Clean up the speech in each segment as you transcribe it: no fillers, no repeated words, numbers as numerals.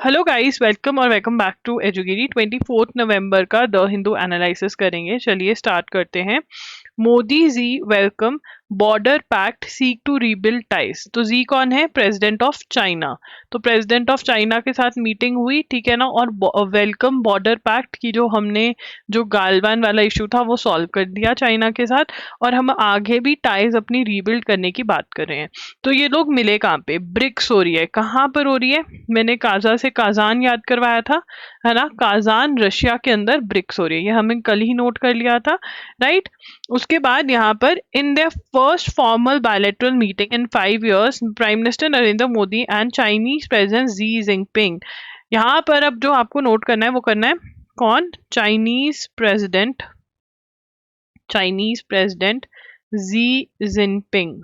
Hello guys, welcome और welcome back to एजुगिरी। 24 नवंबर का द हिंदू एनालिसिस करेंगे। चलिए स्टार्ट करते हैं। Modi Xi welcome border pact seek to rebuild ties. तो जी कौन है? President of China. तो प्रेसिडेंट ऑफ चाइना के साथ मीटिंग हुई, ठीक है ना। और वेलकम बॉर्डर पैक्ट की जो गालवान वाला इशू था वो सॉल्व कर दिया चाइना के साथ, और हम आगे भी टाइज अपनी रीबिल्ड करने की बात कर रहे हैं। तो ये लोग मिले कहाँ पे? ब्रिक्स हो रही है। कहाँ पर हो रही है? मैंने काजा से काजान याद करवाया था, है ना। काजान रशिया के अंदर ब्रिक्स हो रही है, ये हमें कल ही नोट कर लिया था, राइट। उसके बाद यहाँ पर in the first formal bilateral meeting in 5 years, prime minister Narendra Modi and Chinese president Xi Jinping. यहाँ पर अब जो आपको नोट करना है वो करना है कौन? चाइनीज प्रेसिडेंट जी जिनपिंग,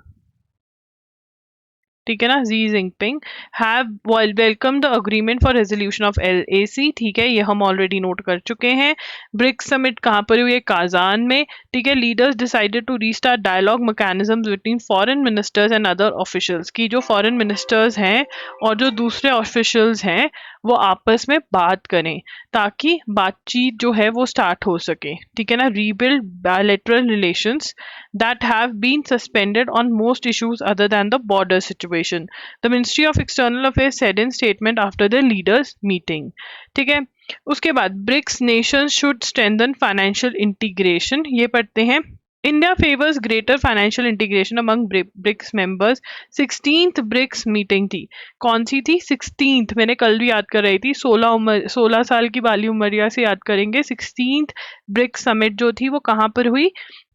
ठीक है ना। Xi Jinping have welcome the agreement for resolution of LAC, ठीक है, ये हम ऑलरेडी नोट कर चुके हैं। ब्रिक्स समिट कहाँ पर हुई है? काजान में, ठीक है। Leaders decided to restart dialogue mechanism between foreign ministers and other officials, की जो फॉरेन मिनिस्टर्स हैं और जो दूसरे ऑफिशियल्स हैं वो आपस में बात करें ताकि बातचीत जो है वो स्टार्ट हो सके, ठीक है ना। Rebuild bilateral relations that have been suspended on most issues other than the border situation, the Ministry of External Affairs said in statement after the leaders meeting, ठीक है। उसके बाद BRICS nations should strengthen financial integration, ये पढ़ते हैं। India favors greater financial integration among BRICS members। 16th BRICS meeting थी, कौन सी थी? 16th, मैंने कल भी याद कर रही थी। 16 साल की बाली उमरिया से याद करेंगे। 16th ब्रिक्स समिट जो थी वो कहाँ पर हुई?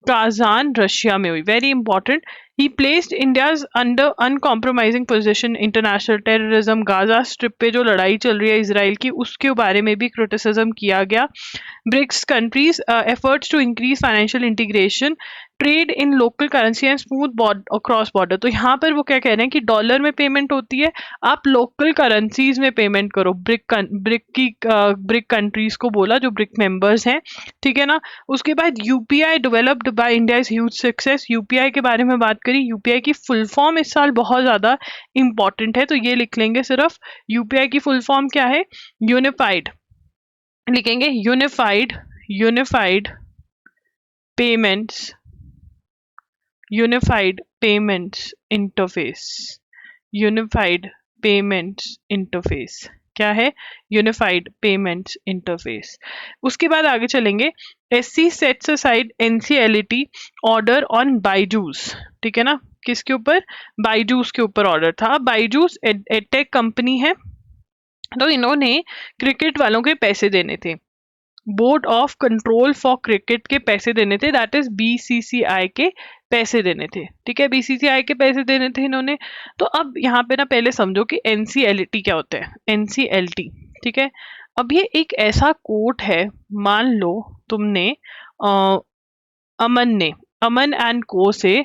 काजान रशिया में हुई। Very important. ही placed India's under uncompromising position international terrorism, Gaza strip पे जो लड़ाई चल रही है इसराइल की, उसके बारे में भी क्रिटिसिज्म किया गया। BRICS countries efforts to increase financial integration, trade in local currency and smooth cross border. तो यहाँ पर वो क्या कह रहे हैं कि डॉलर में पेमेंट होती है, आप लोकल करेंसीज में पेमेंट करो। ब्रिक कंट्रीज को बोला, जो ब्रिक मेंबर्स हैं, ठीक है ना। उसके बाद UPI developed by India is huge success. UPI के बारे में बात करी, यूपीआई की फुल फॉर्म इस साल बहुत ज्यादा इंपॉर्टेंट है, तो ये लिख लेंगे सिर्फ। यूपीआई की फुल फॉर्म क्या है? यूनिफाइड, लिखेंगे unified payments interface. Unified payments interface क्या है? Unified payments interface. उसके बाद आगे चलेंगे। SC sets aside NCLAT order on Byju's, ठीक है ना। किसके ऊपर? बाइजूस के ऊपर ऑर्डर था। बाइजूस एडटेक कंपनी है, तो इन्होंने क्रिकेट वालों के पैसे देने थे, board of control for cricket के पैसे देने थे, दैट इज BCCI के पैसे देने थे, ठीक है। BCCI के पैसे देने थे इन्होंने। तो अब यहाँ पे ना पहले समझो कि NCLAT क्या होता है। NCLT, ठीक है। अब ये एक ऐसा कोर्ट है, मान लो तुमने अमन एंड को से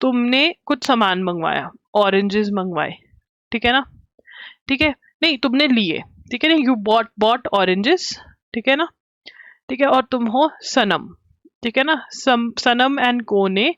तुमने कुछ सामान मंगवाया, ऑरेंजेस मंगवाए, ठीक है ना, ठीक है। नहीं, तुमने लिए, ठीक है ना, यू बॉट ऑरेंजेस, ठीक है ना, ठीक है। और तुम हो सनम, ठीक है ना। सनम एंड को ने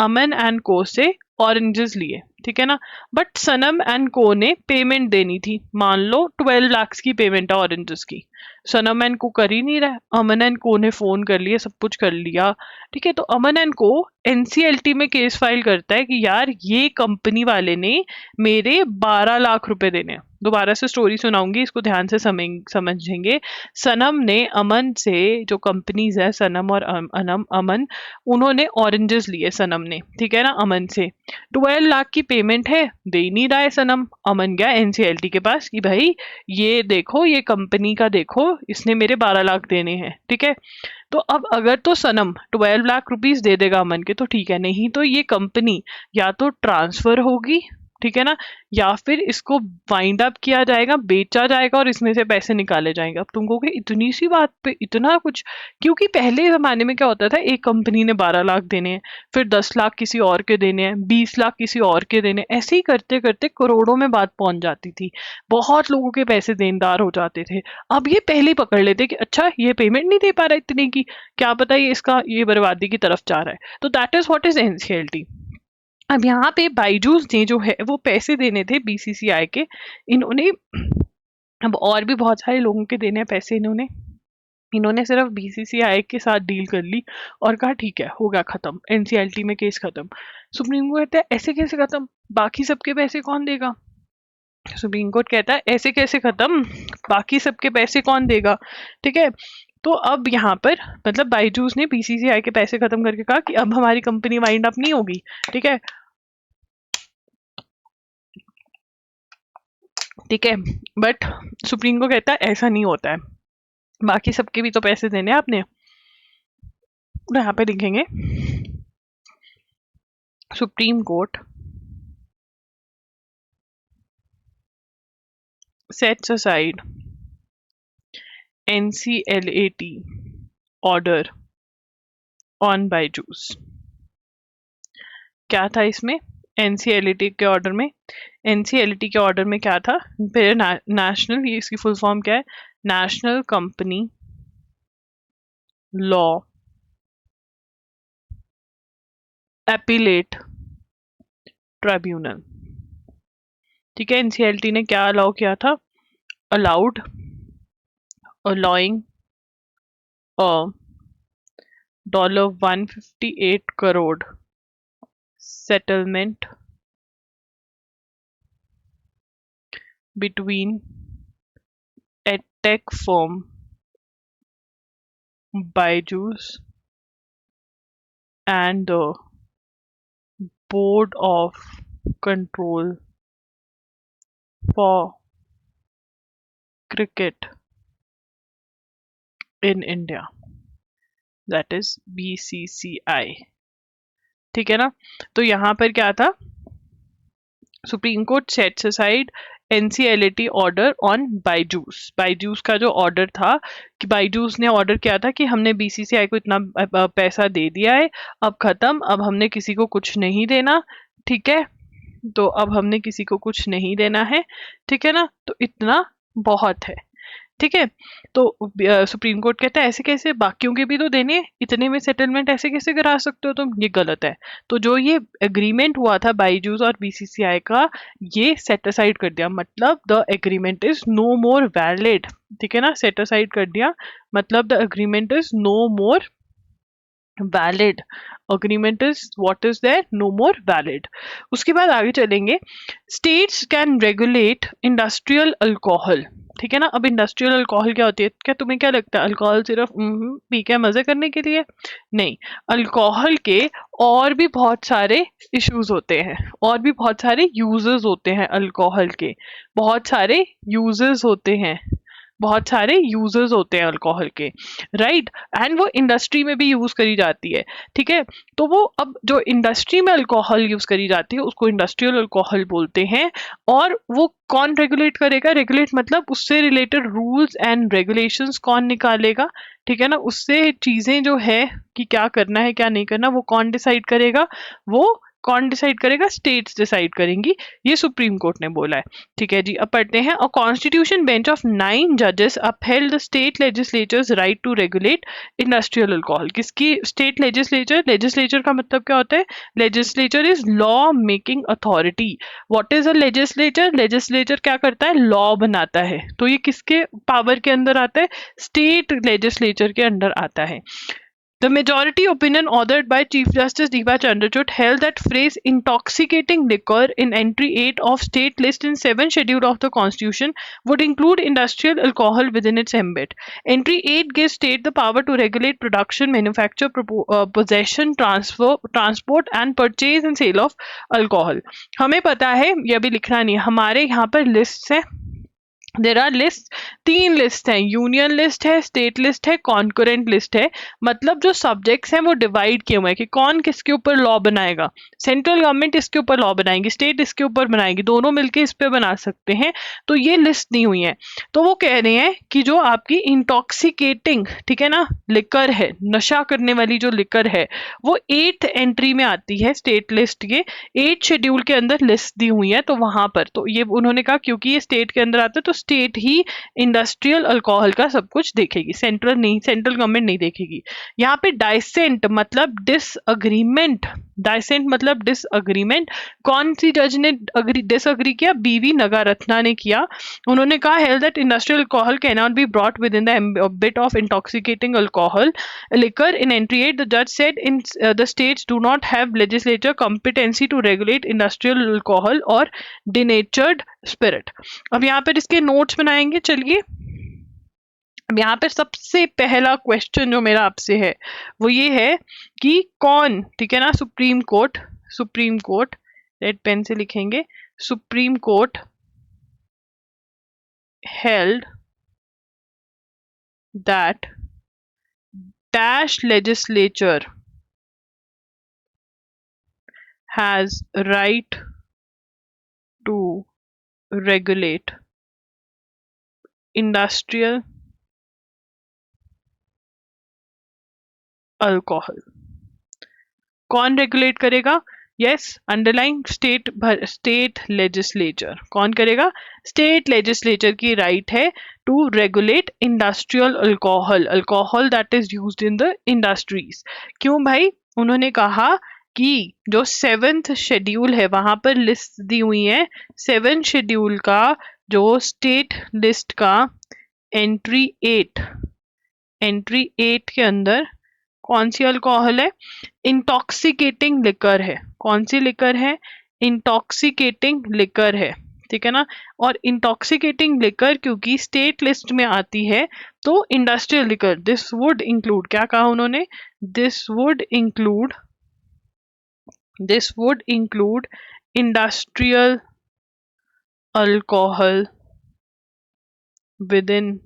अमन एंड को से ऑरेंजेस लिए, ठीक है ना। बट सनम एंड को ने पेमेंट देनी थी, मान लो 12 लाख की पेमेंट है ऑरेंजेस की। सनम एंड को कर ही नहीं रहा, अमन एंड को ने फोन कर लिया, सब कुछ कर लिया, ठीक है। तो अमन एंड को NCLT में केस फाइल करता है कि यार ये कंपनी वाले ने मेरे 12 लाख रुपए देने हैं। दोबारा से स्टोरी सुनाऊंगी, इसको ध्यान से समझेंगे। सनम ने अमन से, जो कंपनीज है सनम और अमन, उन्होंने ऑरेंजेस लिए सनम ने, ठीक है ना, अमन से। 12 लाख की पेमेंट है, दे ही नहीं रहा है सनम। अमन गया NCLT के पास कि भाई ये देखो, ये कंपनी का देखो, इसने मेरे 12 लाख देने हैं, ठीक है। तो अब अगर तो सनम 12 लाख रुपीस दे देगा अमन के तो ठीक है, नहीं तो ये कंपनी या तो ट्रांसफर होगी, ठीक है ना, या फिर इसको वाइंड अप किया जाएगा, बेचा जाएगा और इसमें से पैसे निकाले जाएंगे। अब तुम कहोगे इतनी सी बात पे इतना कुछ, क्योंकि पहले जमाने में क्या होता था, एक कंपनी ने 12 लाख देने हैं, फिर 10 लाख किसी और के देने हैं, 20 लाख किसी और के देने, ऐसे ही करते करते करोड़ों में बात पहुंच जाती थी, बहुत लोगों के पैसे देनदार हो जाते थे। अब ये पहले ही पकड़ लेते कि अच्छा ये पेमेंट नहीं दे पा रहा इतने की, क्या पता ये बर्बादी की तरफ जा रहा है। तो that is what is NCLT। अब यहाँ पे बाइजूस ने जो है वो पैसे देने थे BCCI के, इन्होंने अब और भी बहुत सारे लोगों के देने हैं पैसे इन्होंने, इन्होंने सिर्फ बीसीसीआई के साथ डील कर ली और कहा ठीक है हो गया खत्म, एनसीएलटी में केस खत्म। सुप्रीम कोर्ट कहता है ऐसे कैसे खत्म, बाकी सबके पैसे कौन देगा। सुप्रीम कोर्ट कहता है ऐसे कैसे खत्म, बाकी सबके पैसे कौन देगा। ठीक है, तो अब यहाँ पर मतलब बायजूस ने बीसीसीआई के पैसे खत्म करके कहा कि अब हमारी कंपनी वाइंड अप नहीं होगी। ठीक है, ठीक है, बट सुप्रीम कोर्ट कहता है ऐसा नहीं होता है, बाकी सबके भी तो पैसे देने हैं आपने। तो यहाँ पे लिखेंगे supreme court sets aside NCLAT order on Byju's। क्या था इसमें एनसीएलटी के ऑर्डर में, एनसीएलटी के ऑर्डर में क्या था, फिर नेशनल, ये इसकी फुल फॉर्म क्या है, national company law appellate tribunal. ठीक है, एनसीएलटी ने क्या अलाउ किया था, allowed allowing a $158 crore settlement between edtech firm Byju's and the Board of Control for Cricket in India, that is BCCI। ठीक है ना, तो यहाँ पर क्या था, supreme court sets aside NCLT order on Byju's. Byju's का जो ऑर्डर था कि बायजूस ने ऑर्डर किया था कि हमने बीसीसीआई को इतना पैसा दे दिया है, अब खत्म, अब हमने किसी को कुछ नहीं देना। ठीक है, तो अब हमने किसी को कुछ नहीं देना है। ठीक है ना, तो इतना बहुत है। ठीक है, तो सुप्रीम कोर्ट कहता है ऐसे कैसे, बाकियों के भी तो देने, इतने में सेटलमेंट ऐसे कैसे करा सकते हो तुम, ये गलत है। तो जो ये एग्रीमेंट हुआ था बायजूस और बीसीसीआई का, ये सेट असाइड कर दिया, मतलब the agreement is no more valid. ठीक है ना, सेट असाइड कर दिया मतलब the agreement is no more valid, agreement is what is there, no more valid. उसके बाद आगे चलेंगे, states can regulate industrial alcohol. ठीक है ना, अब इंडस्ट्रियल अल्कोहल क्या होती है, क्या तुम्हें क्या लगता है अल्कोहल सिर्फ पी के मजे करने के लिए, नहीं, अल्कोहल के और भी बहुत सारे इश्यूज होते हैं, और भी बहुत सारे यूजेस होते हैं अल्कोहल के, बहुत सारे यूजेस होते हैं, बहुत सारे यूजर्स होते हैं अल्कोहल के, राइट, एंड वो इंडस्ट्री में भी यूज करी जाती है। ठीक है, तो वो अब जो इंडस्ट्री में अल्कोहल यूज करी जाती है उसको इंडस्ट्रियल अल्कोहल बोलते हैं। और वो कौन रेगुलेट करेगा, रेगुलेट मतलब उससे रिलेटेड रूल्स एंड रेगुलेशंस कौन निकालेगा। ठीक है ना, उससे चीजें जो है कि क्या करना है क्या नहीं करना, वो कौन डिसाइड करेगा, वो कौन डिसाइड करेगा, स्टेट्स डिसाइड करेंगी, ये सुप्रीम कोर्ट ने बोला है। ठीक है जी, अब पढ़ते हैं, अ कॉन्स्टिट्यूशन बेंच ऑफ 9 जजेस upheld the state legislature's right to regulate industrial alcohol. किसकी स्टेट लेजिस्लेचर, लेजिस्लेचर का मतलब क्या होता है, legislature is law making authority. What is a legislature, legislature क्या करता है, लॉ बनाता है, तो ये किसके पावर के अंदर आता है, स्टेट लेजिस्लेचर के अंडर आता है। The majority opinion authored by Chief Justice Deepa Chandrachud held that phrase intoxicating liquor in entry 8 of state list in 7 schedule of the constitution would include industrial alcohol within its ambit. Entry 8 gives state the power to regulate production, manufacture, possession, transfer, transport and purchase and sale of alcohol. हमें पता है, ये अभी लिखना नहीं, हमारे यहाँ पर लिस्ट है, देर आर लिस्ट, 3 लिस्ट है, यूनियन लिस्ट है, स्टेट लिस्ट है, कॉन्करेंट लिस्ट है। मतलब जो सब्जेक्ट्स हैं वो डिवाइड किए हुए हैं कि कौन किसके ऊपर लॉ बनाएगा, सेंट्रल गवर्नमेंट इसके ऊपर लॉ बनाएगी, स्टेट इसके ऊपर बनाएगी, दोनों मिलके इस पे बना सकते हैं। तो ये लिस्ट दी हुई है, तो वो कह रहे हैं कि जो आपकी इंटॉक्सिकेटिंग, ठीक है ना, लिकर है, नशा करने वाली जो लिकर है, वो 8th एंट्री में आती है स्टेट लिस्ट के, 8 शेड्यूल के अंदर लिस्ट दी हुई है। तो वहां पर तो ये उन्होंने कहा क्योंकि ये स्टेट के अंदर आता है तो स्टेट ही इंडस्ट्रियल अल्कोहल का सब कुछ देखेगी, सेंट्रल नहीं, सेंट्रल गवर्नमेंट नहीं देखेगी। यहाँ पे डाइसेंट मतलब डिसअग्रीमेंट, डाइसेंट मतलब डिसअग्रीमेंट। कौन सी जज ने डिसअग्री किया? बीवी नगारत्ना ने किया। उन्होंने कहा held that industrial alcohol can not be brought within the bit of intoxicating alcohol liquor in entry 8 the जज said in the states do not have legislature competency to regulate industrial alcohol और denatured spirit. अब यहाँ पर इसके notes बनाएंगे। चलिए, अब यहाँ पे सबसे पहला क्वेश्चन जो मेरा आपसे है वो ये है कि कौन, ठीक है ना, सुप्रीम कोर्ट रेड पेन से लिखेंगे, supreme court held that dash legislature has right to regulate industrial alcohol. कौन रेगुलेट करेगा? Yes, underline state legislature. कौन करेगा? स्टेट लेजिस्लेचर की राइट है to regulate industrial alcohol, alcohol that is used in the industries. क्यों भाई? उन्होंने कहा कि जो 7th शेड्यूल है वहां पर लिस्ट दी हुई है, 7th शेड्यूल का जो स्टेट लिस्ट का एंट्री 8 के अंदर कौन सी अल्कोहल है? इंटॉक्सिकेटिंग लिकर है। कौन सी लिकर है? इंटॉक्सिकेटिंग लिकर है, ठीक है ना। और इंटॉक्सिकेटिंग लिकर क्योंकि स्टेट लिस्ट में आती है तो industrial liquor, this would include, क्या कहा उन्होंने? This would include industrial alcohol with in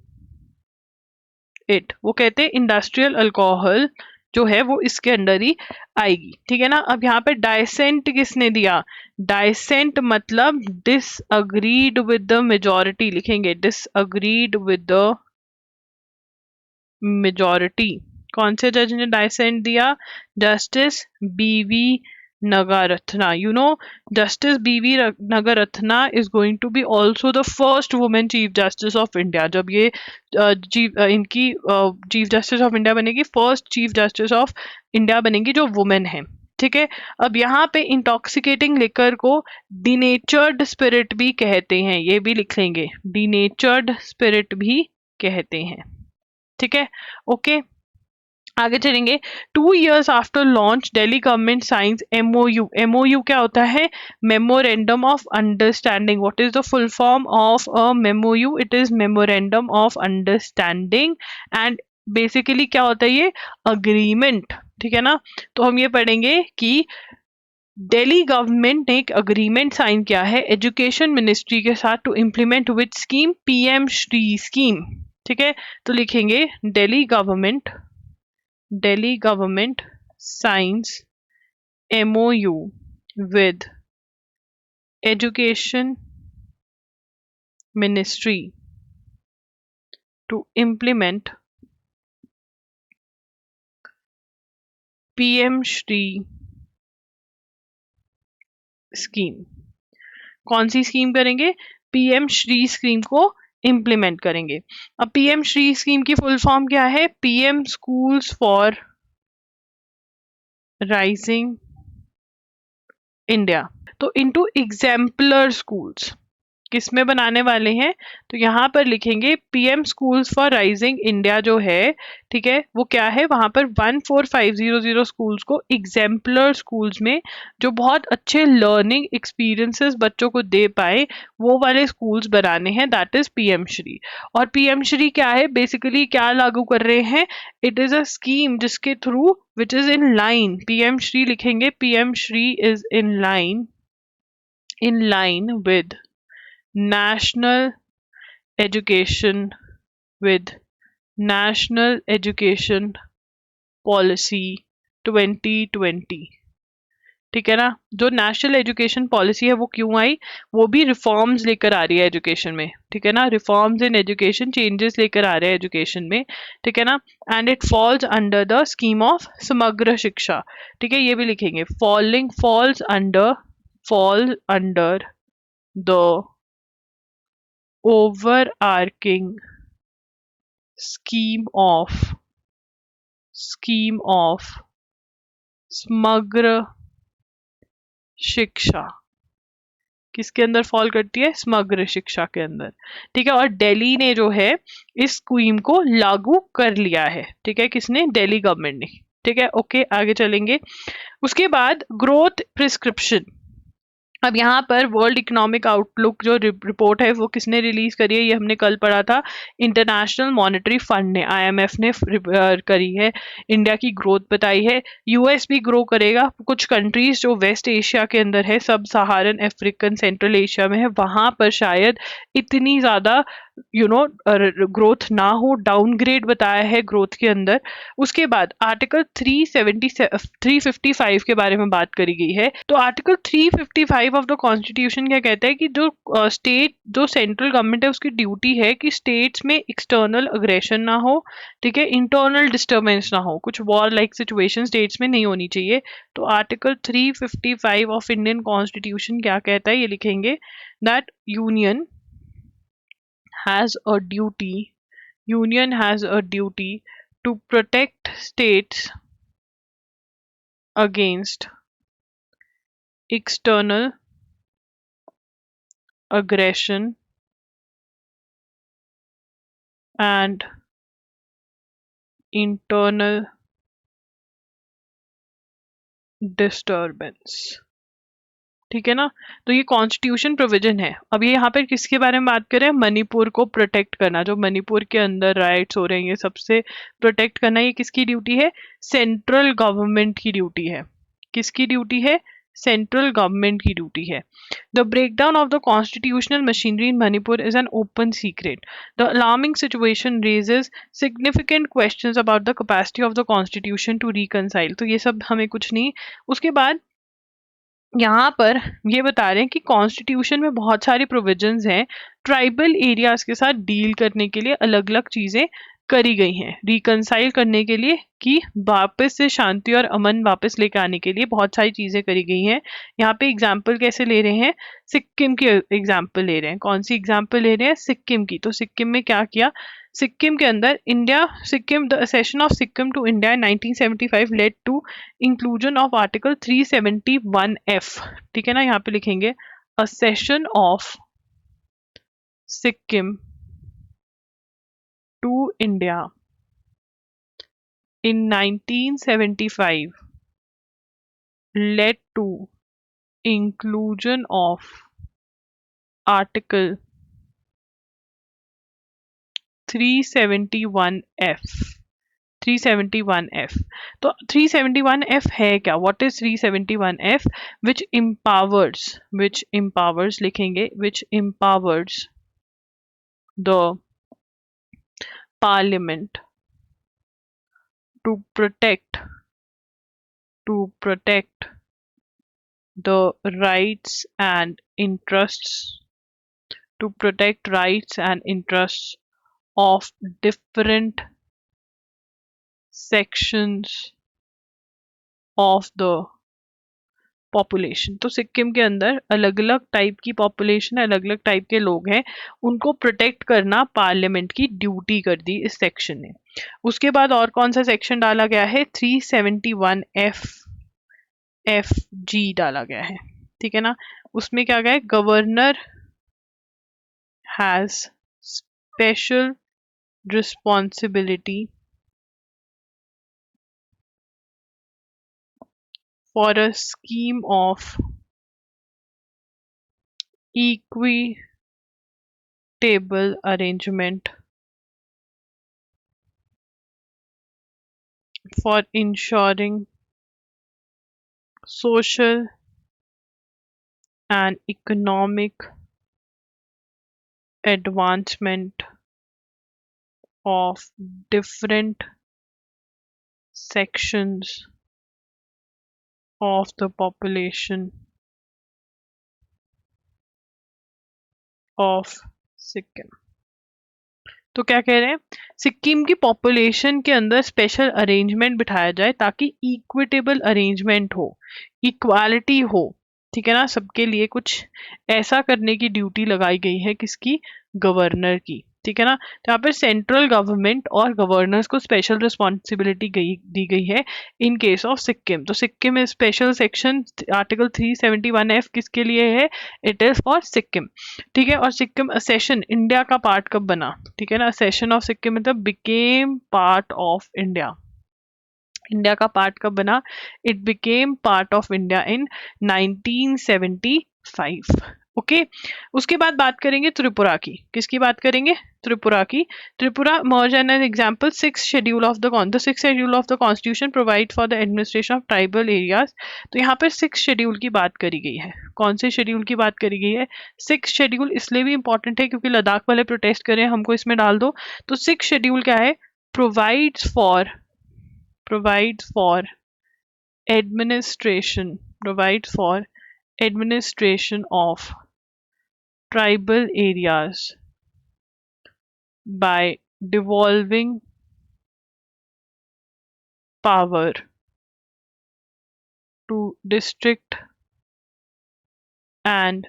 it. वो कहते हैं इंडस्ट्रियल अल्कोहल जो है वो इसके अंडर ही आएगी, ठीक है ना। अब यहाँ पे डाइसेंट किसने दिया? डाइसेंट मतलब डिसअग्रीड विद द मेजॉरिटी, लिखेंगे डिसअग्रीड विद द मेजॉरिटी। कौन से जज ने डाइसेंट दिया? जस्टिस बीवी Nagaratna. You know, Justice B.V. Nagaratna is going to be also the first woman Chief Justice of India. जब ये इनकी Chief Justice of India बनेगी, first Chief Justice of India बनेगी जो woman है, ठीक है। अब यहाँ पे इंटॉक्सिकेटिंग लिकर को डिनेचर्ड स्पिरिट भी कहते हैं, ये भी लिख लेंगे, डिनेचर्ड स्पिरिट भी कहते हैं, ठीक है। ओके, आगे चलेंगे। 2 years after launch Delhi government science MOU। MOU क्या होता है? Memorandum of understanding. What is the full form of a MOU? It is memorandum of understanding. And basically क्या होता है ये? अग्रीमेंट, ठीक है ना। तो हम ये पढ़ेंगे कि दिल्ली गवर्नमेंट ने एक अग्रीमेंट साइन किया है एजुकेशन मिनिस्ट्री के साथ to implement which scheme? PM Shri scheme, ठीक है। तो लिखेंगे Delhi government signs MOU with Education Ministry to implement PM Shri scheme. कौन सी स्कीम करेंगे? PM श्री स्कीम को इम्प्लीमेंट करेंगे। अब PM श्री स्कीम की फुल फॉर्म क्या है? PM schools for rising India. तो इनटू एग्जाम्पलर स्कूल्स किस में बनाने वाले हैं? तो यहाँ पर लिखेंगे PM schools for rising India जो है, ठीक है, वो क्या है? वहां पर 14500 स्कूल्स को एग्जाम्पलर स्कूल्स में जो बहुत अच्छे लर्निंग एक्सपीरियंसेस बच्चों को दे पाए वो वाले स्कूल्स बनाने हैं, दैट इज PM श्री। और PM श्री क्या है? बेसिकली क्या लागू कर रहे हैं? इट इज अ स्कीम जिसके through which is in line, PM Shri लिखेंगे, PM Shri is in line with national education with national education policy 2020, ठीक है ना। जो नेशनल एजुकेशन पॉलिसी है वो क्यों आई? वो भी रिफॉर्म्स लेकर आ रही है एजुकेशन में, ठीक है ना। रिफॉर्म्स इन एजुकेशन, चेंजेस लेकर आ रहे हैं एजुकेशन में, ठीक है ना। And it falls under the scheme of समग्र शिक्षा, ठीक है, ये भी लिखेंगे, falls under the overarching scheme of समग्र शिक्षा किसके अंदर फॉल करती है? समग्र शिक्षा के अंदर। ठीक है, और दिल्ली ने जो है इस स्कीम को लागू कर लिया है। ठीक है, किसने? दिल्ली गवर्नमेंट ने। ठीक है, ओके, आगे चलेंगे। उसके बाद ग्रोथ प्रिस्क्रिप्शन। अब यहाँ पर वर्ल्ड इकोनॉमिक आउटलुक जो रिपोर्ट है वो किसने रिलीज करी है? ये हमने कल पढ़ा था, इंटरनेशनल मॉनेटरी फंड ने, आईएमएफ ने करी है। इंडिया की ग्रोथ बताई है, यूएस भी ग्रो करेगा। कुछ कंट्रीज जो वेस्ट एशिया के अंदर है, सब सहारन अफ्रीकन सेंट्रल एशिया में है, वहां पर शायद इतनी ज्यादा ग्रोथ ना हो, डाउनग्रेड बताया है ग्रोथ के अंदर। उसके बाद आर्टिकल 355 के बारे में बात करी गई है। तो आर्टिकल 355 ऑफ द कॉन्स्टिट्यूशन क्या कहता है कि जो स्टेट, जो सेंट्रल गवर्नमेंट है, उसकी ड्यूटी है कि स्टेट्स में एक्सटर्नल अग्रेशन ना हो, ठीक है, इंटरनल डिस्टर्बेंस ना हो, कुछ वॉर लाइक सिचुएशन स्टेट्स में नहीं होनी चाहिए। तो आर्टिकल 355 ऑफ इंडियन कॉन्स्टिट्यूशन क्या कहता है? ये लिखेंगे that has a duty union has a duty to protect states against external aggression and internal disturbance। ठीक है ना? तो ये कॉन्स्टिट्यूशन प्रोविजन है। अब ये यहाँ पर किसके बारे में बात करें? मणिपुर को प्रोटेक्ट करना, जो मणिपुर के अंदर राइट्स हो रहे हैं, ये सबसे प्रोटेक्ट करना, ये किसकी ड्यूटी है? सेंट्रल गवर्नमेंट की ड्यूटी है। किसकी ड्यूटी है? सेंट्रल गवर्नमेंट की ड्यूटी है। The breakdown of the constitutional machinery in Manipur is an open secret. The alarming situation raises significant questions about the capacity of the constitution to reconcile. तो ये सब हमें कुछ नहीं। उसके बाद यहाँ पर ये बता रहे हैं कि कॉन्स्टिट्यूशन में बहुत सारे प्रोविजंस हैं ट्राइबल एरियाज के साथ डील करने के लिए, अलग अलग चीजें करी गई हैं रिकनसाइल करने के लिए, कि वापस से शांति और अमन वापस लेकर आने के लिए बहुत सारी चीजें करी गई हैं। यहाँ पे एग्जाम्पल कैसे ले रहे हैं? सिक्किम की एग्जाम्पल ले रहे हैं। कौन सी एग्जाम्पल ले रहे हैं? सिक्किम की। तो सिक्किम में क्या किया? सिक्किम के अंदर the accession of Sikkim to India in 1975 led to inclusion of article 371F। ठीक है ना, यहाँ पे लिखेंगे accession of Sikkim to India in 1975 led to inclusion of article 371F। 371F। तो 371F है क्या? What is 371F? which empowers लिखेंगे, which empowers the parliament to protect the rights and interests of different sections of the population. तो सिक्किम के अंदर अलग अलग type की पॉपुलेशन, अलग अलग टाइप के लोग हैं, उनको प्रोटेक्ट करना पार्लियामेंट की ड्यूटी कर दी इस सेक्शन ने। उसके बाद और कौन सा सेक्शन डाला गया है? 371F डाला गया है। ठीक है ना, उसमें क्या गया है? Governor has special responsibility for a scheme of equitable arrangement for ensuring social and economic advancement of different sections of the population of Sikkim. तो क्या कह रहे हैं? सिक्किम की पॉपुलेशन के अंदर स्पेशल अरेंजमेंट बिठाया जाए ताकि इक्विटेबल अरेंजमेंट हो, इक्वालिटी हो। ठीक है ना, सबके लिए कुछ ऐसा करने की ड्यूटी लगाई गई है, किसकी? गवर्नर की। ठीक है ना। तो यहाँ पर सेंट्रल गवर्नमेंट और गवर्नर्स को स्पेशल रिस्पॉन्सिबिलिटी दी गई है इन केस ऑफ सिक्किम। तो सिक्किम में स्पेशल सेक्शन आर्टिकल 371F किसके लिए है? इट इज फॉर सिक्किम, ठीक है। और सिक्किम असेशन इंडिया का पार्ट कब बना? ठीक है ना, असेशन ऑफ सिक्किम मतलब became part of India. India का पार्ट कब बना? It became part of India in 1975। Okay. उसके बाद बात करेंगे त्रिपुरा की। किसकी बात करेंगे? त्रिपुरा की। Tripura merge an example six schedule of the six schedule of the constitution provide for the administration of tribal areas. तो यहाँ पर सिक्स शेड्यूल की बात करी गई है। कौन से शेड्यूल की बात करी गई है? सिक्स शेड्यूल इसलिए भी इंपॉर्टेंट है क्योंकि लद्दाख वाले प्रोटेस्ट करें हमको इसमें डाल दो। तो सिक्स शेड्यूल क्या है? Provides for provides for provides for administration of tribal areas by devolving power to district and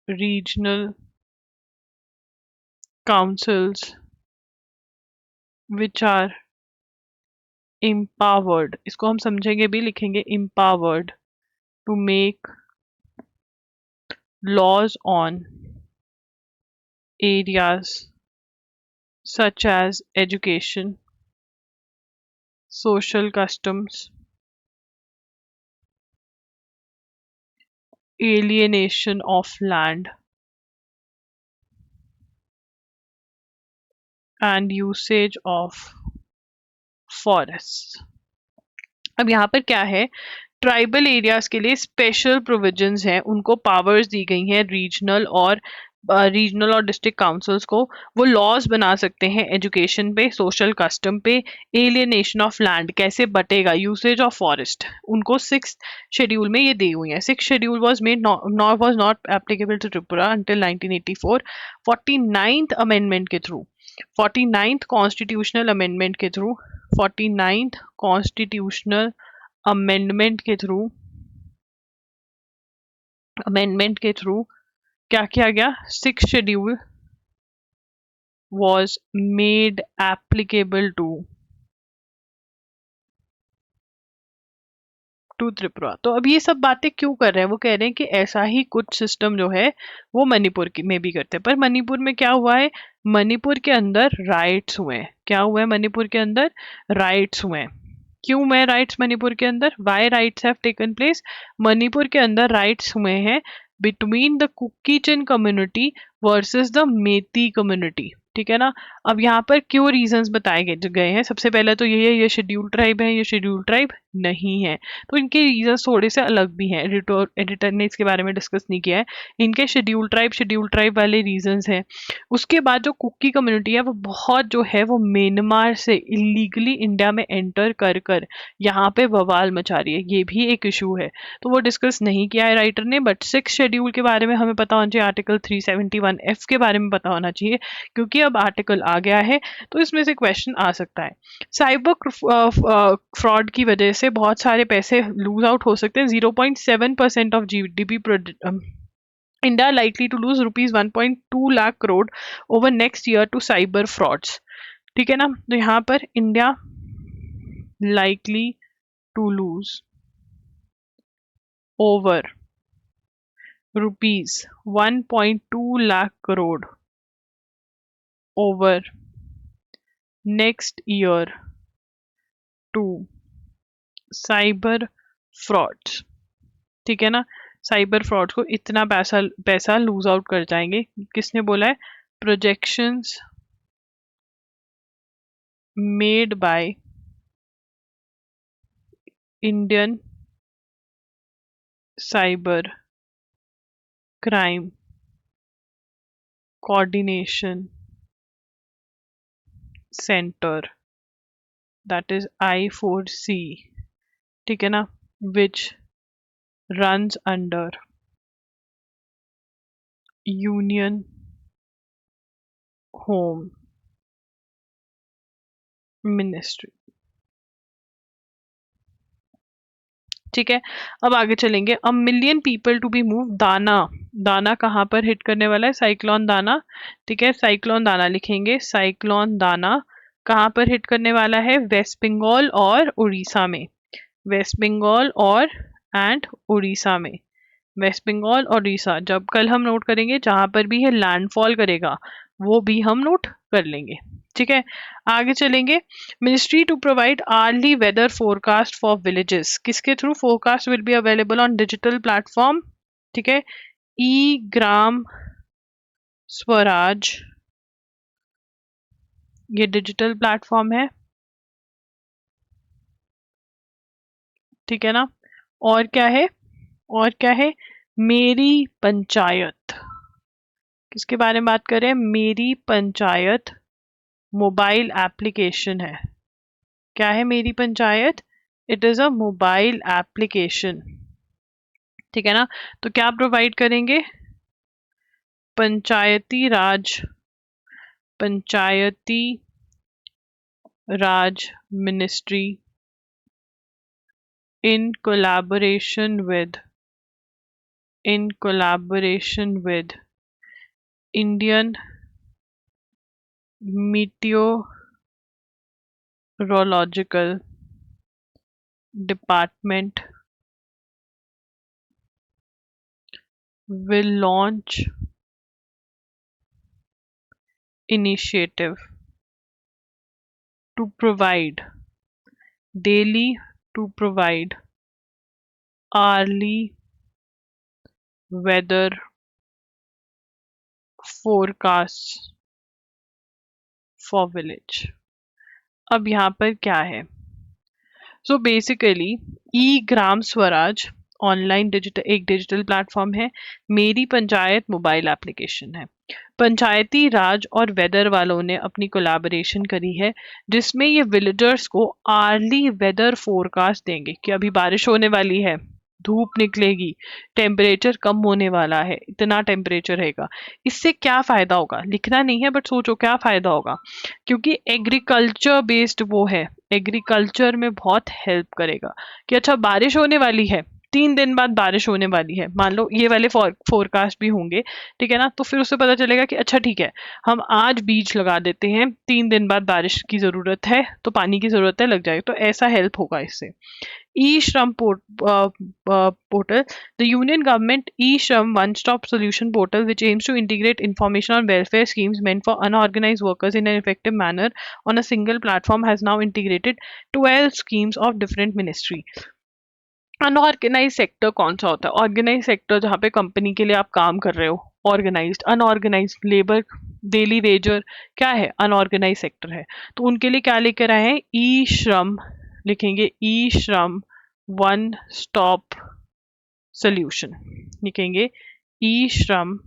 regional councils which are empowered, इसको हम समझेंगे भी, लिखेंगे empowered to make laws on areas such as education, social customs, alienation of land, and usage of forests। अब यहाँ पर क्या है? ट्राइबल एरियाज के लिए स्पेशल प्रोविजंस हैं, उनको पावर्स दी गई हैं रीजनल और डिस्ट्रिक्ट काउंसिल्स को। वो लॉज बना सकते हैं एजुकेशन पे, सोशल कस्टम पे, एलियनेशन ऑफ लैंड कैसे बटेगा, यूसेज ऑफ फॉरेस्ट, उनको सिक्स शेड्यूल में ये दी हुई है। Six schedule was not applicable to Tripura until 1984। 49th amendment के थ्रू 49th कॉन्स्टिट्यूशनल अमेंडमेंट के थ्रू 49th कॉन्स्टिट्यूशनल अमेंडमेंट के थ्रू क्या किया गया? Six schedule was made applicable to Tripura. तो अब ये सब बातें क्यों कर रहे हैं? वो कह रहे हैं कि ऐसा ही कुछ सिस्टम जो है वो मणिपुर की में भी करते हैं। पर मणिपुर में क्या हुआ है? मणिपुर के अंदर राइट्स हुए हैं। क्या हुआ है? मणिपुर के अंदर राइट्स हुए हैं। क्यों हुए राइट्स मणिपुर के अंदर? Why riots have taken place? Manipur के अंदर राइट्स हुए हैं between the Kukichin community versus the Meitei community, ठीक है ना। अब यहाँ पर क्यों रीजंस बताए गए हैं? सबसे पहले तो ये है, ये शेड्यूल ट्राइब है, ये शेड्यूल ट्राइब नहीं है। तो इनके रीजंस थोड़े से अलग भी हैं। एडिटर ने इसके बारे में डिस्कस नहीं किया है। इनके शेड्यूल ट्राइब वाले रीजंस हैं। उसके बाद जो कुकी कम्युनिटी है वो बहुत जो है वो म्यांमार से इलीगली इंडिया में एंटर कर कर यहाँ पे बवाल मचा रही है। ये भी एक इशू है, तो वो डिस्कस नहीं किया है राइटर ने। बट सिक्स शेड्यूल के बारे में हमें पता होना चाहिए, आर्टिकल 371F के बारे में पता होना चाहिए, क्योंकि अब आर्टिकल आ गया है तो इसमें से क्वेश्चन आ सकता है। साइबर फ्रॉड की वजह से बहुत सारे पैसे लूज आउट हो सकते हैं। 0.7% of GDP India likely to lose rupees 1.2 lakh crore over next year to cyber frauds, ठीक है ना। तो यहाँ पर India likely to lose over rupees 1.2 lakh crore over next year to cyber frauds, ठीक है ना। साइबर फ्रॉड को इतना पैसा लूज आउट कर जाएंगे। किसने बोला है? Projections made by Indian cyber crime coordination centre, that is I4C, ठीक है ना, विच runs under Union Home Ministry। ठीक है। अब आगे चलेंगे। A million people to be move, Dana, Dana कहाँ पर हिट करने वाला है? साइक्लोन दाना, ठीक है, साइक्लोन दाना लिखेंगे। साइक्लोन दाना कहाँ पर हिट करने वाला है? वेस्ट बंगाल और उड़ीसा में। वेस्ट बंगाल और एंड उड़ीसा में। वेस्ट बंगाल और उड़ीसा जब कल हम नोट करेंगे, जहां पर भी ये लैंडफॉल करेगा वो भी हम नोट कर लेंगे। ठीक है, आगे चलेंगे। Ministry to provide early weather forecast for villages, किसके थ्रू? Forecast will be available on digital platform. ठीक है, ई ग्राम स्वराज, ये डिजिटल प्लेटफॉर्म है। ठीक है ना। और क्या है? और क्या है? मेरी पंचायत, किसके बारे में बात करें? मेरी पंचायत मोबाइल एप्लीकेशन है। क्या है Meri Panchayat? It is a mobile application. ठीक है ना। तो क्या प्रोवाइड करेंगे? Panchayati Raj, Panchayati Raj ministry in collaboration with, in collaboration with Indian meteorological department will launch initiative to provide daily, to provide hourly weather forecasts for village। अब यहाँ पर क्या है? सो बेसिकली ई ग्राम स्वराज ऑनलाइन डिजिटल, एक डिजिटल प्लेटफॉर्म है। मेरी पंचायत मोबाइल एप्लीकेशन है। पंचायती राज और weather वालों ने अपनी कोलैबोरेशन करी है, जिसमें ये विलेजर्स को आर्ली वेदर फोरकास्ट देंगे कि अभी बारिश होने वाली है, धूप निकलेगी, टेम्परेचर कम होने वाला है, इतना टेम्परेचर रहेगा। इससे क्या फायदा होगा लिखना नहीं है, बट सोचो क्या फायदा होगा। क्योंकि एग्रीकल्चर बेस्ड वो है, एग्रीकल्चर में बहुत हेल्प करेगा कि अच्छा बारिश होने वाली है, 3 दिन बाद बारिश होने वाली है, मान लो ये वाले फोरकास्ट भी होंगे। ठीक है ना। तो फिर उससे पता चलेगा कि अच्छा ठीक है, हम आज बीज लगा देते हैं, 3 दिन बाद बारिश की जरूरत है तो पानी की जरूरत है, लग जाएगी। तो ऐसा हेल्प होगा इससे। E-Shram portal, the Union Government E-Shram one-stop solution portal, which aims to integrate information on welfare schemes meant for unorganized workers in an effective manner on a single platform, has now integrated 12 schemes of different ministry। Unorganised sector कौन सा होता है? Organise sector जहाँ पे company के लिए आप काम कर रहे हो, organised. Unorganised labour, daily wager, क्या है? अनऑर्गेनाइज सेक्टर है। तो उनके लिए क्या लेकर आए हैं? ई श्रम लिखेंगे, ई श्रम वन स्टॉप सोल्यूशन लिखेंगे। ई श्रम,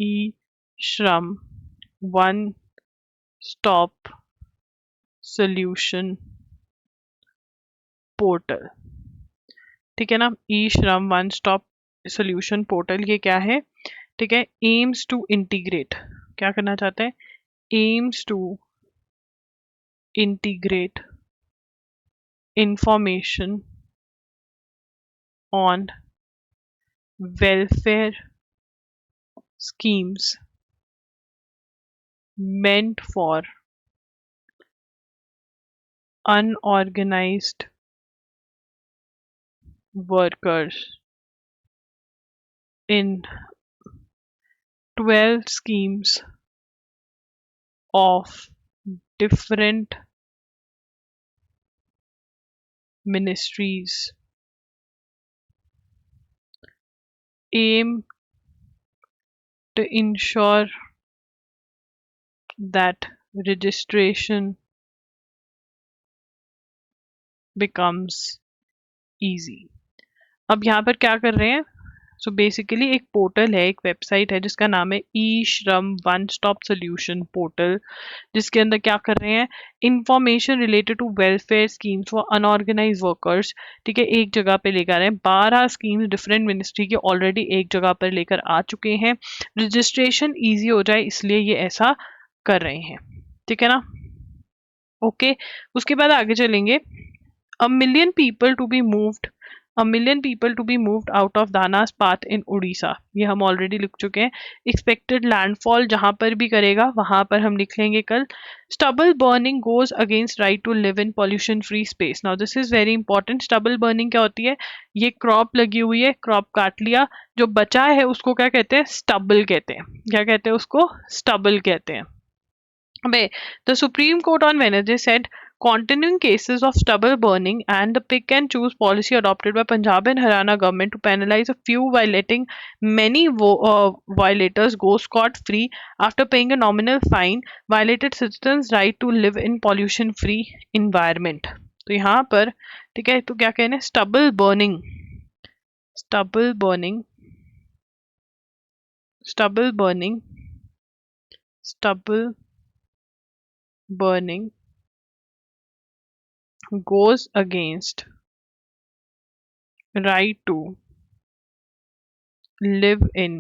ई श्रम वन स्टॉप सोल्यूशन पोर्टल। ठीक है ना। ई श्रम वन स्टॉप सोल्यूशन पोर्टल, ये क्या है? ठीक है, एम्स टू इंटीग्रेट, क्या करना चाहते हैं? Aims to integrate information on welfare schemes meant for unorganized workers in 12 schemes of different ministries aim to ensure that registration becomes easy। अब यहाँ पर क्या कर रहे हैं? सो बेसिकली एक पोर्टल है, एक वेबसाइट है जिसका नाम है ई श्रम वन स्टॉप सोल्यूशन पोर्टल, जिसके अंदर क्या कर रहे हैं? Information related to welfare schemes for unorganised workers, ठीक है, एक जगह पे लेकर आ रहे हैं। 12 स्कीम्स डिफरेंट मिनिस्ट्री के ऑलरेडी एक जगह पर लेकर आ चुके हैं। रजिस्ट्रेशन ईजी हो जाए इसलिए ये ऐसा कर रहे हैं। ठीक है ना। ओके, उसके बाद आगे चलेंगे। A million people to be moved, A million people to be moved out of Dana's path in Odisha. ये हम ऑलरेडी लिख चुके हैं. Expected landfall जहां पर भी करेगा वहां पर हम लिख लेंगे कल. Stubble burning goes against right to live in pollution free space. Now this is very important. Stubble burning क्या होती है? ये क्रॉप लगी हुई है, क्रॉप काट लिया, जो बचा है उसको क्या कहते हैं? स्टबल कहते हैं. क्या कहते हैं उसको? स्टबल कहते हैं. The Supreme Court on Wednesday said continuing cases of stubble burning and the pick and choose policy adopted by Punjab and Haryana government to penalize a few while letting many violators go scot-free after paying a nominal fine violated citizens' right to live in pollution-free environment. तो यहाँ पर ठीक है, तो क्या कहने हैं? stubble burning goes against right to live in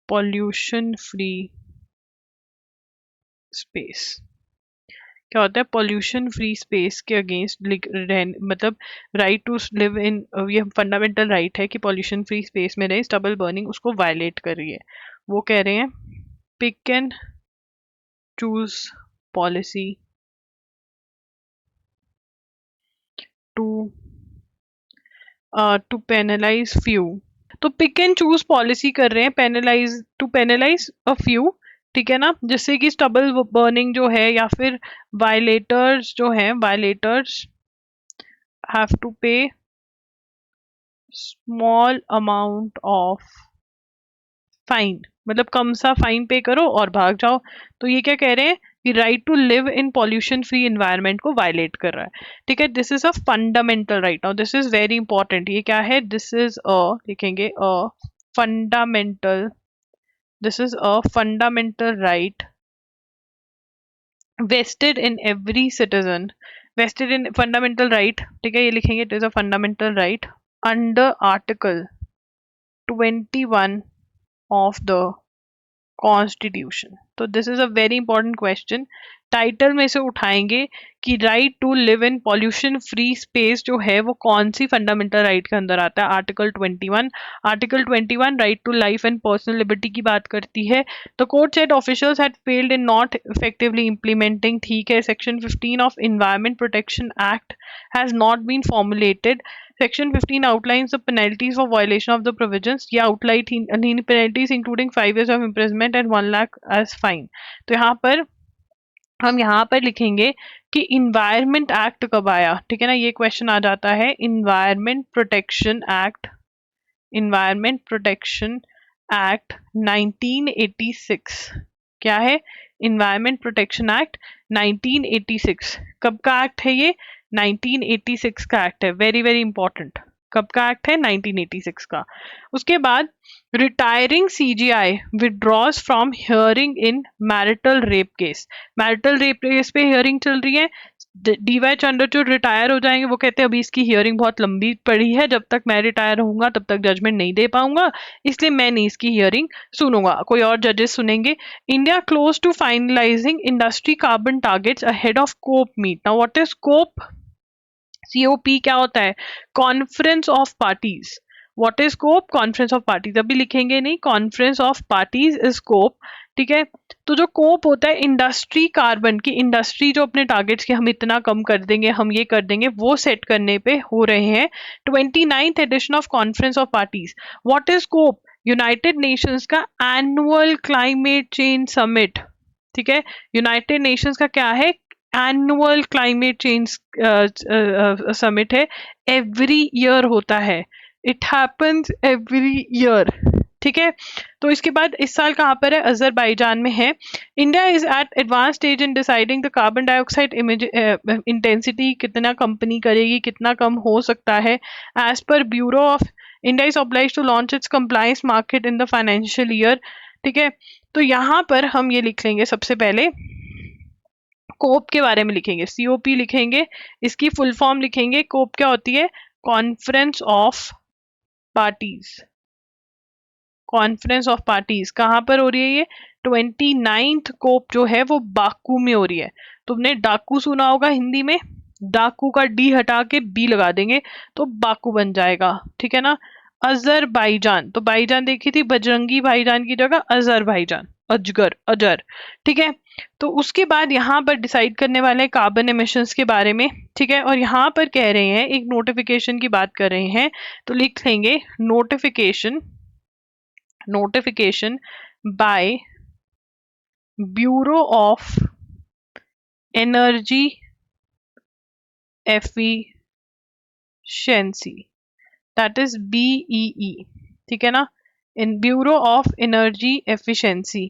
pollution free space. क्या होता है? pollution free space के अगेंस्ट मतलब right to live in, ये फंडामेंटल राइट है कि pollution free space में रहे. स्टबल बर्निंग उसको वायलेट कर रही है. वो कह रहे हैं pick and choose policy to penalize few. तो पिक एंड चूज पॉलिसी कर रहे हैं, पेनलाइज अ फ्यू, ठीक है ना, जिससे कि स्टबल बर्निंग जो है या फिर वायलेटर्स जो हैं, वायलेटर्स हैव टू पे स्मॉल अमाउंट ऑफ फाइन, मतलब कम सा फाइन पे करो और भाग जाओ. तो ये क्या कह रहे हैं कि right to live in pollution free environment को वायलेट कर रहा है. ठीक है, this is a fundamental right. Now this is very important. ये क्या है? दिस इज लिखेंगे fundamental, this is a fundamental right vested in every citizen, vested in fundamental right. ठीक है, ये लिखेंगे it is a fundamental right under article 21 of the constitution. तो this is a very important question. Title में से उठाएंगे कि right to live in pollution free space जो है वो कौन सी फंडामेंटल राइट के अंदर आता है? Article 21. Article 21 right to life and personal liberty की बात करती है. The court said officials had failed in not effectively implementing. ठीक है, section 15 of environment protection act has not been formulated. Section 15 outlines the penalties for violation of the provisions. ये outline penalties including 5 years of imprisonment and 1 lakh as fine. तो यहाँ पर हम यहाँ पर लिखेंगे कि इन्वायरमेंट एक्ट कब आया. ठीक है ना, ये क्वेश्चन आ जाता है. Environment protection act 1986. क्या है? Environment protection act 1986. कब का एक्ट है ये? 1986 का एक्ट है. Very very important. कब का एक्ट है? 1986 का. उसके बाद retiring CGI withdraws from hearing in marital rape case. Marital rape case पे हियरिंग चल रही है. डीवाई चंद्रचूड़ रिटायर हो जाएंगे. वो कहते हैं अभी इसकी हियरिंग बहुत लंबी पड़ी है, जब तक मैं रिटायर होऊंगा तब तक जजमेंट नहीं दे पाऊंगा, इसलिए मैं नहीं इसकी हियरिंग सुनूंगा, कोई और जजेस सुनेंगे. India close to finalising industry carbon targets ahead of COP meet. Now what is COP? COP क्या होता है? Conference of parties. What is COP? Conference of parties. अभी लिखेंगे नहीं, conference of parties is COP. ठीक है, तो जो कोप होता है इंडस्ट्री कार्बन की, इंडस्ट्री जो अपने टारगेट्स के हम इतना कम कर देंगे, हम ये कर देंगे, वो सेट करने पे हो रहे हैं. 29th edition of conference of parties. What is COP? United Nations का एनुअल क्लाइमेट चेंज समिट. ठीक है, यूनाइटेड नेशंस का क्या है? एनुअल क्लाइमेट चेंज समिट है. एवरी ईयर होता है. It happens every year. ठीक है, तो इसके बाद इस साल कहाँ पर है? अजरबैजान में है. India is at advance stage in deciding the carbon dioxide intensity. कितना कंपनी करेगी, कितना कम हो सकता है. As per bureau of India is obliged to launch its compliance market in the financial year. ठीक है, तो यहाँ पर हम ये लिख लेंगे सबसे पहले कोप के बारे में लिखेंगे. COP लिखेंगे, इसकी फुल फॉर्म लिखेंगे. कोप क्या होती है? Conference of parties. Conference of parties कहाँ पर हो रही है? ये 29th कोप जो है वो बाकू में हो रही है. तुमने डाकू सुना होगा हिंदी में, डाकू का डी हटा के बी लगा देंगे तो बाकू बन जाएगा, ठीक है ना। अजरबैजान, तो भाईजान देखी थी, बजरंगी भाईजान की जगह अजर भाईजान, अजगर अजर, ठीक है। तो उसके बाद यहाँ पर डिसाइड करने वाले कार्बन एमिशंस के बारे में, ठीक है। और यहाँ पर कह रहे हैं एक नोटिफिकेशन की बात कर रहे हैं, तो लिख लेंगे notification, notification by bureau of energy efficiency, that is BEE, ठीक है ना, in bureau of energy efficiency,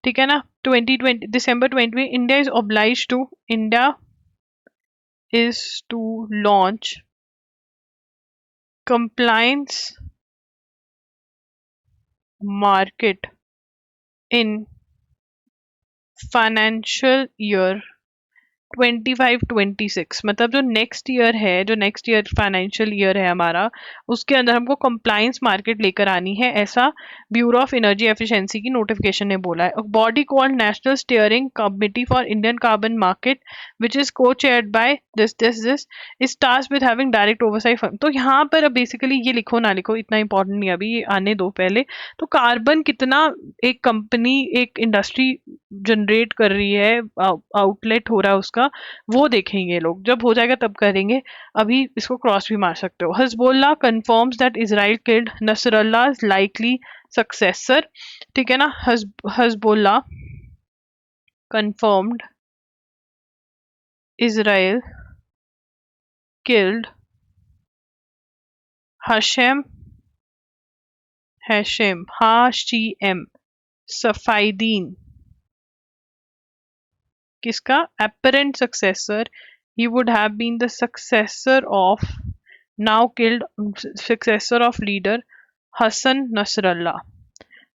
ठीक है ना। 2020 December 20 India is obliged to, India is to launch compliance market in financial year 25-26, मतलब जो नेक्स्ट ईयर है, जो नेक्स्ट ईयर फाइनेंशियल ईयर है हमारा, उसके अंदर हमको कंप्लायंस मार्केट लेकर आनी है, ऐसा ब्यूरो ऑफ एनर्जी एफिशिएंसी की नोटिफिकेशन ने बोला है। Body called national steering committee for Indian carbon market which is co chaired by this is task with having direct oversight fund. तो यहाँ पर अब बेसिकली ये लिखो ना लिखो इतना इंपॉर्टेंट नहीं, अभी आने दो पहले। तो कार्बन कितना एक कंपनी एक इंडस्ट्री जनरेट कर रही है, आउटलेट हो रहा है उसका, वो देखेंगे लोग, जब हो जाएगा तब करेंगे, अभी इसको क्रॉस भी मार सकते हो। Hezbollah confirms that Israel killed Nasrallah likely successor, ठीक है ना। Hezbollah confirmed Israel killed Hashem Hashim Safieddine, किसका apparent successor, he would have been the successor of now killed successor of leader Hassan Nasrallah.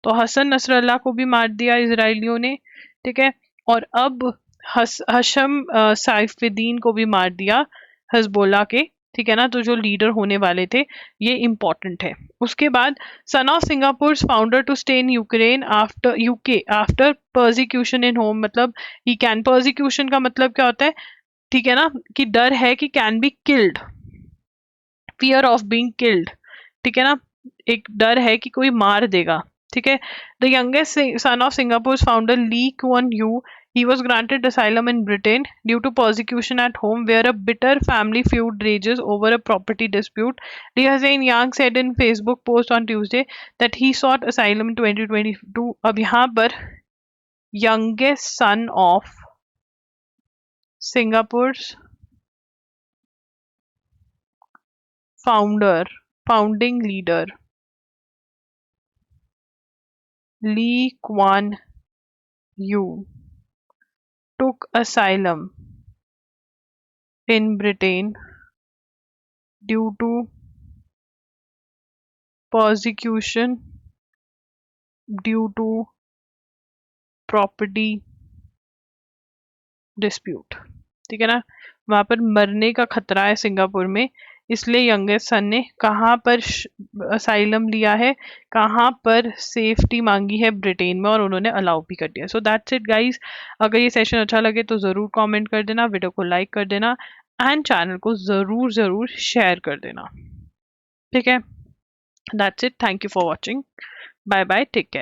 तो Hassan Nasrallah को भी मार दिया इसराइलियों ने, ठीक है। और अब हशम साइफुद्दीन को भी मार दिया हिजबुल्लाह के, ठीक है ना। तो जो लीडर होने वाले थे, ये इंपॉर्टेंट है। उसके बाद son of Singapore founder to stay in Ukraine after UK after persecution in home, मतलब ही कैन, पर्सिक्यूशन का मतलब क्या होता है, ठीक है ना, कि डर है कि can be killed, fear of being killed, ठीक है ना, एक डर है कि कोई मार देगा, ठीक है। The youngest son of Singapore founder Lee Kuan Yew, he was granted asylum in Britain due to persecution at home, where a bitter family feud rages over a property dispute. Lee Hsien Yang said in Facebook post on Tuesday that he sought asylum in 2022. अब यहाँ पर youngest son of Singapore's founding leader Lee Kuan Yew took asylum in Britain due to persecution due to property dispute, ठीक है ना। वहां पर मरने का खतरा है सिंगापुर में, इसलिए यंगेस्ट सन ने कहाँ पर असाइलम लिया है, कहाँ पर सेफ्टी मांगी है, ब्रिटेन में, और उन्होंने अलाउ भी कर दिया। So that's it guys. अगर ये सेशन अच्छा लगे तो ज़रूर कमेंट कर देना, वीडियो को लाइक कर देना, एंड चैनल को ज़रूर शेयर कर देना, ठीक है। That's it, thank you for watching, bye bye, take care.